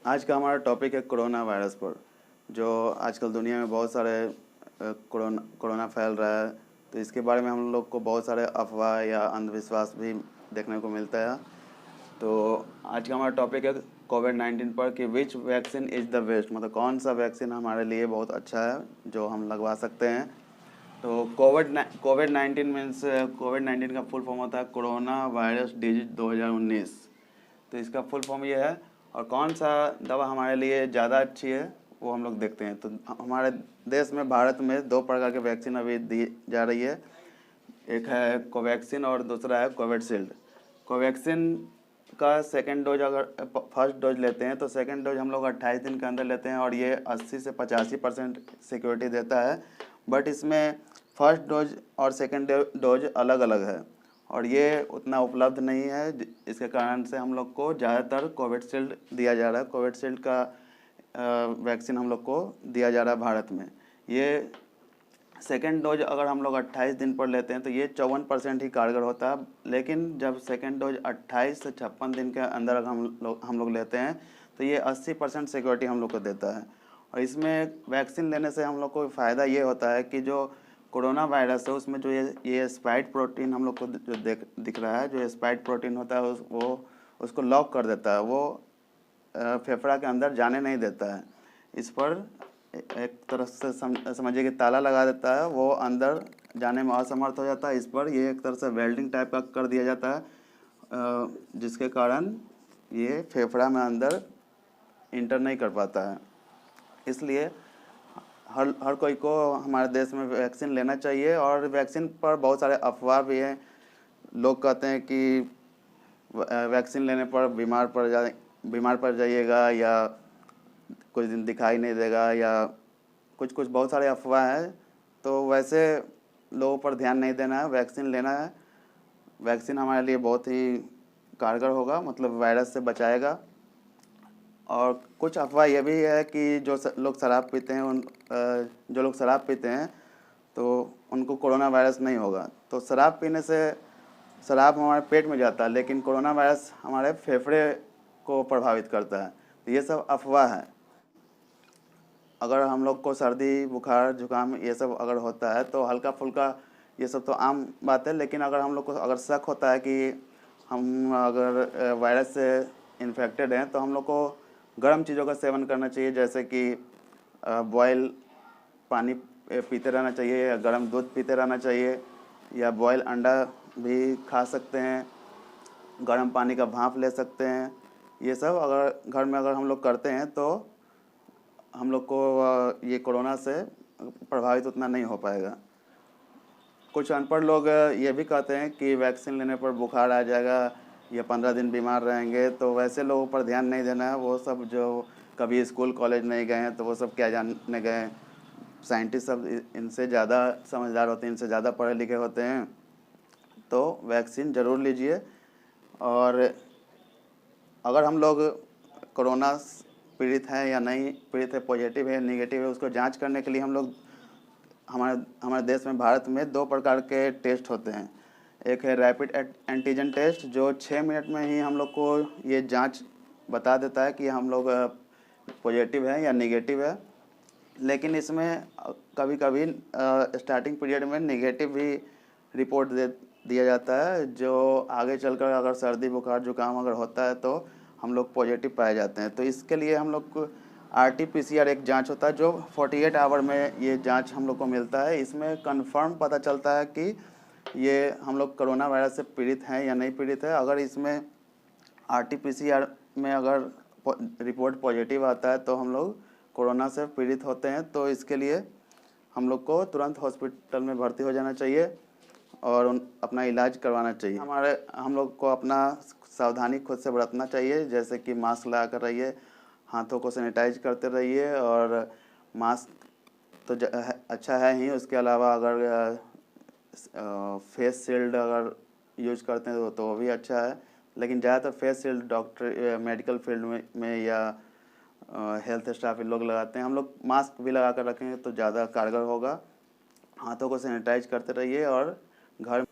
आज का हमारा टॉपिक है कोरोना वायरस पर। जो आजकल दुनिया में बहुत सारे कोरोना कोरोना फैल रहा है, तो इसके बारे में हम लोग को बहुत सारे अफवाह या अंधविश्वास भी देखने को मिलता है। तो आज का हमारा टॉपिक है कोविड-19 पर कि विच वैक्सीन इज़ द बेस्ट, मतलब कौन सा वैक्सीन हमारे लिए बहुत अच्छा है जो हम लगवा सकते हैं। तो कोविड-19 मीन्स कोविड-19 का फुल फॉर्म होता है कोरोना वायरस डिजीज 2019। तो इसका फुल फॉर्म ये है, और कौन सा दवा हमारे लिए ज़्यादा अच्छी है वो हम लोग देखते हैं। तो हमारे देश में, भारत में, दो प्रकार के वैक्सीन अभी दी जा रही है। एक है कोवैक्सीन और दूसरा है कोविशील्ड। कोवैक्सीन का सेकेंड डोज, अगर फर्स्ट डोज लेते हैं तो सेकेंड डोज हम लोग 28 दिन के अंदर लेते हैं और ये 80 से 85% सिक्योरिटी देता है। बट इसमें फर्स्ट डोज और सेकेंड डोज अलग अलग है और ये उतना उपलब्ध नहीं है। इसके कारण से हम लोग को ज़्यादातर कोविशील्ड दिया जा रहा है। कोविशील्ड का वैक्सीन हम लोग को दिया जा रहा है भारत में। ये सेकेंड डोज अगर हम लोग 28 दिन पर लेते हैं तो ये 54% ही कारगर होता है, लेकिन जब सेकेंड डोज 28 से 56 दिन के अंदर अगर हम लोग लेते हैं तो ये 80% सिक्योरिटी हम लोग को देता है। और इसमें वैक्सीन लेने से हम लोग को फ़ायदा ये होता है कि जो कोरोना वायरस है उसमें जो ये स्पाइक प्रोटीन हम लोग को जो दिख रहा है, जो स्पाइक प्रोटीन होता है वो उसको लॉक कर देता है, वो फेफड़ा के अंदर जाने नहीं देता है। इस पर एक तरह से समझिए कि ताला लगा देता है, वो अंदर जाने में असमर्थ हो जाता है। इस पर ये एक तरह से वेल्डिंग टाइप का कर दिया जाता है, जिसके कारण ये फेफड़ा में अंदर इंटर नहीं कर पाता है। इसलिए हर कोई को हमारे देश में वैक्सीन लेना चाहिए। और वैक्सीन पर बहुत सारे अफवाह भी हैं। लोग कहते हैं कि वैक्सीन लेने पर बीमार पड़ जाइएगा या कुछ दिन दिखाई नहीं देगा या कुछ कुछ बहुत सारे अफवाह हैं। तो वैसे लोगों पर ध्यान नहीं देना है, वैक्सीन लेना है। वैक्सीन हमारे लिए बहुत ही कारगर होगा, मतलब वायरस से बचाएगा। और कुछ अफवाह ये भी है कि लोग शराब पीते हैं जो लोग शराब पीते हैं तो उनको कोरोना वायरस नहीं होगा। तो शराब पीने से शराब हमारे पेट में जाता है, लेकिन कोरोना वायरस हमारे फेफड़े को प्रभावित करता है। तो ये सब अफवाह है। अगर हम लोग को सर्दी बुखार जुकाम ये सब अगर होता है तो हल्का फुल्का ये सब तो आम बात है, लेकिन अगर हम लोग को अगर शक होता है कि हम अगर वायरस से इन्फेक्टेड हैं तो हम लोग को गर्म चीज़ों का सेवन करना चाहिए, जैसे कि बॉयल पानी पीते रहना चाहिए या गर्म दूध पीते रहना चाहिए, या बॉयल अंडा भी खा सकते हैं, गर्म पानी का भाप ले सकते हैं। ये सब अगर घर में अगर हम लोग करते हैं तो हम लोग को ये कोरोना से प्रभावित उतना नहीं हो पाएगा। कुछ अनपढ़ लोग ये भी कहते हैं कि वैक्सीन लेने पर बुखार आ जाएगा या 15 दिन बीमार रहेंगे, तो वैसे लोगों पर ध्यान नहीं देना है। वो सब जो कभी स्कूल कॉलेज नहीं गए हैं तो वो सब क्या जानने गए। साइंटिस्ट सब इनसे ज़्यादा समझदार होते हैं, इनसे ज़्यादा पढ़े लिखे होते हैं। तो वैक्सीन ज़रूर लीजिए। और अगर हम लोग कोरोना पीड़ित हैं या नहीं पीड़ित है, पॉजिटिव है नेगेटिव है, उसको जांच करने के लिए हम लोग हमारे देश में, भारत में, दो प्रकार के टेस्ट होते हैं। एक है रैपिड एंटीजन टेस्ट, जो 6 मिनट में ही हम लोग को ये जांच बता देता है कि हम लोग पॉजिटिव है या नेगेटिव है। लेकिन इसमें कभी कभी स्टार्टिंग पीरियड में नेगेटिव भी रिपोर्ट दिया जाता है, जो आगे चलकर अगर सर्दी बुखार जुकाम अगर होता है तो हम लोग पॉजिटिव पाए जाते हैं। तो इसके लिए हम लोग को RT-PCR एक जांच होता है जो 48 आवर में ये जांच हम लोग को मिलता है। इसमें कंफर्म पता चलता है कि ये हम लोग कोरोना वायरस से पीड़ित हैं या नहीं पीड़ित है। अगर इसमें RT-PCR में अगर रिपोर्ट पॉजिटिव आता है तो हम लोग कोरोना से पीड़ित होते हैं। तो इसके लिए हम लोग को तुरंत हॉस्पिटल में भर्ती हो जाना चाहिए और अपना इलाज करवाना चाहिए। हम लोग को अपना सावधानी खुद से बरतना चाहिए, जैसे कि मास्क लगा कर रहिए, हाथों को सैनिटाइज करते रहिए। और मास्क तो अच्छा है ही, उसके अलावा अगर फेस शील्ड अगर यूज करते हैं तो वो भी अच्छा है। लेकिन ज़्यादातर face shield doctor medical field में या हेल्थ स्टाफ लोग लगाते हैं। हम लोग मास्क भी लगा कर रखेंगे तो ज़्यादा कारगर होगा। हाथों को सैनिटाइज करते रहिए। और घर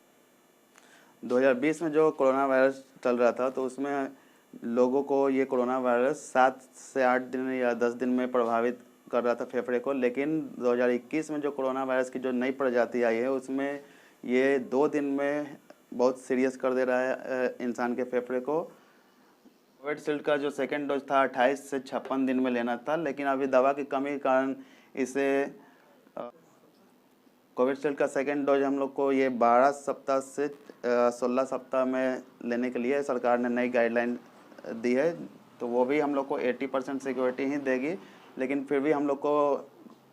2020 में जो कोरोना वायरस चल रहा था तो उसमें लोगों को ये कोरोना वायरस 7 से 8 दिन या 10 दिन में प्रभावित कर रहा था फेफड़े को, लेकिन 2021 में जो कोरोना वायरस की जो नई प्रजाति आई है उसमें ये 2 दिन में बहुत सीरियस कर दे रहा है इंसान के फेफड़े को। कोविडशील्ड का जो सेकेंड डोज था 28 से 56 दिन में लेना था, लेकिन अभी दवा की कमी के कारण इसे कोविडशील्ड का सेकेंड डोज हम लोग को ये 12 सप्ताह से 16 सप्ताह में लेने के लिए सरकार ने नई गाइडलाइन दी है। तो वो भी हम लोग को 80% सिक्योरिटी ही देगी, लेकिन फिर भी हम लोग को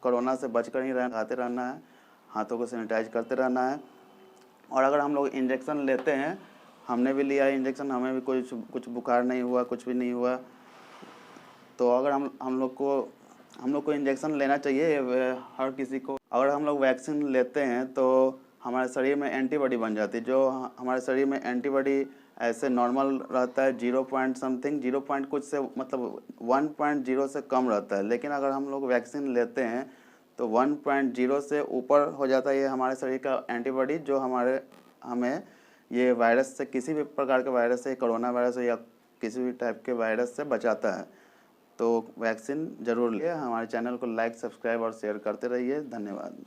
कोरोना से बचकर ही आते रहना है, हाथों को सैनिटाइज करते रहना है। और अगर हम लोग इंजेक्शन लेते हैं, हमने भी लिया इंजेक्शन, हमें भी कुछ बुखार नहीं हुआ, कुछ भी नहीं हुआ। तो अगर हम लोग को इंजेक्शन लेना चाहिए हर किसी को। अगर हम लोग वैक्सीन लेते हैं तो हमारे शरीर में एंटीबॉडी बन जाती है, जो हमारे शरीर में एंटीबॉडी ऐसे नॉर्मल रहता है 0 पॉइंट समथिंग, 0 पॉइंट कुछ से मतलब 1.0 से कम रहता है। लेकिन अगर हम लोग वैक्सीन लेते हैं तो 1.0 से ऊपर हो जाता है ये हमारे शरीर का एंटीबॉडी, जो हमें ये वायरस से, किसी भी प्रकार के वायरस से, कोरोना वायरस या किसी भी टाइप के वायरस से बचाता है। तो वैक्सीन ज़रूर लें। हमारे चैनल को लाइक, सब्सक्राइब और शेयर करते रहिए। धन्यवाद।